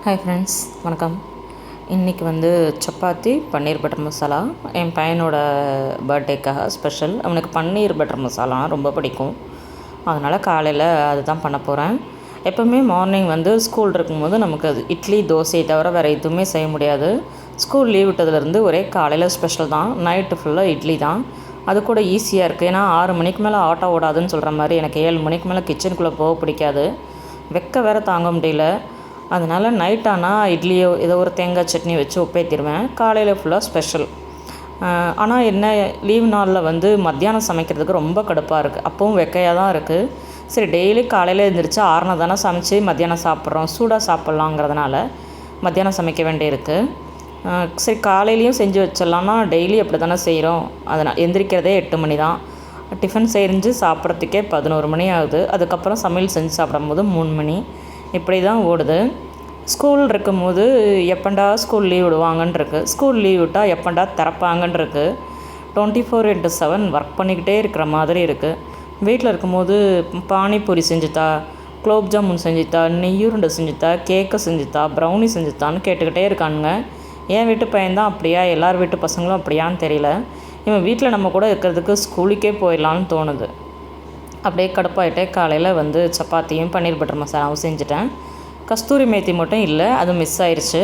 Hi friends, வணக்கம். இன்றைக்கி சப்பாத்தி பன்னீர் butter masala. என் பையனோட பர்த்டேக்காக ஸ்பெஷல். அவனுக்கு பன்னீர் பட்டர் மசாலா ரொம்ப பிடிக்கும். அதனால் காலையில் அதுதான் பண்ண போகிறேன். எப்போவுமே மார்னிங் ஸ்கூல் இருக்கும்போது நமக்கு அது இட்லி தோசையை தவிர வேறு எதுவுமே செய்ய முடியாது. ஸ்கூல் லீவ் விட்டதுலேருந்து ஒரே காலையில் ஸ்பெஷல் தான். நைட்டு ஃபுல்லாக இட்லி தான். அது கூட ஈஸியாக இருக்குது. ஏன்னா 6 மணிக்கு மேலே ஆட்டோ ஓடாதுன்னு சொல்கிற மாதிரி எனக்கு 7 மணிக்கு மேலே கிச்சனுக்குள்ளே போக பிடிக்காது. வெக்க வேறு தாங்க முடியல. அதனால் நைட் ஆனால் இட்லியோ ஏதோ ஒரு தேங்காய் சட்னி வச்சு உப்பேற்றிடுவேன். காலையில் ஃபுல்லாக ஸ்பெஷல். ஆனால் என்ன, லீவ் நாளில் மத்தியானம் சமைக்கிறதுக்கு ரொம்ப கடுப்பாக இருக்குது. அப்போவும் வெக்கையாக தான் இருக்குது. சரி, டெய்லி காலையில் எழுந்திரிச்சு ஆறுனா தானே சமைச்சு மத்தியானம் சாப்பிட்றோம், சூடாக சாப்பிட்லாங்கிறதுனால மத்தியானம் சமைக்க வேண்டியிருக்கு. சரி, காலையிலையும் செஞ்சு வச்சிடலான்னா டெய்லி அப்படி தானே செய்கிறோம். அதனால் எந்திரிக்கிறதே 8 மணி தான். டிஃபன் செஞ்சு சாப்பிட்றதுக்கே 11 மணி ஆகுது. அதுக்கப்புறம் சமையல் செஞ்சு சாப்பிடும்போது 3 மணி. இப்படி தான் ஓடுது. ஸ்கூல் இருக்கும்போது எப்பண்டா ஸ்கூல் லீவ் விடுவாங்கன்னு இருக்குது. ஸ்கூல் லீவ் விட்டால் எப்பண்டா திறப்பாங்கன்னு இருக்குது. 24/7 ஒர்க் பண்ணிக்கிட்டே இருக்கிற மாதிரி இருக்குது. வீட்டில் இருக்கும்போது பானிபூரி செஞ்சுத்தா, குலோப் ஜாமுன் செஞ்சுத்தா, நெய்யுருண்டை செஞ்சுத்தா, கேக்கை செஞ்சுத்தா, ப்ரௌனி செஞ்சுத்தான்னு கேட்டுக்கிட்டே இருக்கானுங்க. என் வீட்டு பையன்தான் அப்படியா, எல்லார் வீட்டு பசங்களும் அப்படியான்னு தெரியல. இவன் வீட்டில் நம்ம கூட இருக்கிறதுக்கு ஸ்கூலுக்கே போயிடலான்னு தோணுது. அப்படியே கடுப்பாயிட்டே காலையில் சப்பாத்தியும் பன்னீர் பட்டர் மசாலாவும் செஞ்சுட்டேன். கஸ்தூரி மேத்தி மட்டும் இல்லை, அது மிஸ் ஆயிடுச்சு.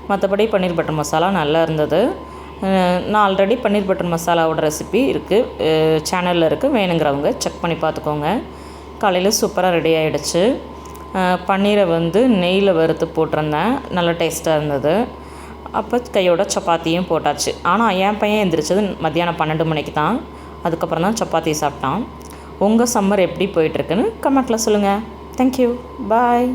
மற்றபடி பன்னீர் பட்டர் மசாலா நல்லா இருந்தது. நான் ஆல்ரெடி பன்னீர் பட்டர் மசாலாவோட ரெசிபி இருக்குது, சேனலில் இருக்குது. வேணுங்கிறவங்க செக் பண்ணி பார்த்துக்கோங்க. காலையில் சூப்பராக ரெடி ஆகிடுச்சு. பன்னீரை நெய்யில் வறுத்து போட்டிருந்தேன், நல்லா டேஸ்ட்டாக இருந்தது. அப்போ கையோட சப்பாத்தியும் போட்டாச்சு. ஆனால் என் பையன் எந்திரிச்சது மத்தியானம் 12 மணிக்கு தான். அதுக்கப்புறம் தான் சப்பாத்தி சாப்பிட்டான். உங்கள் சம்மர் எப்படி போயிட்டுருக்குன்னு கமெண்ட்டில் சொல்லுங்கள். தேங்க்யூ, பாய்.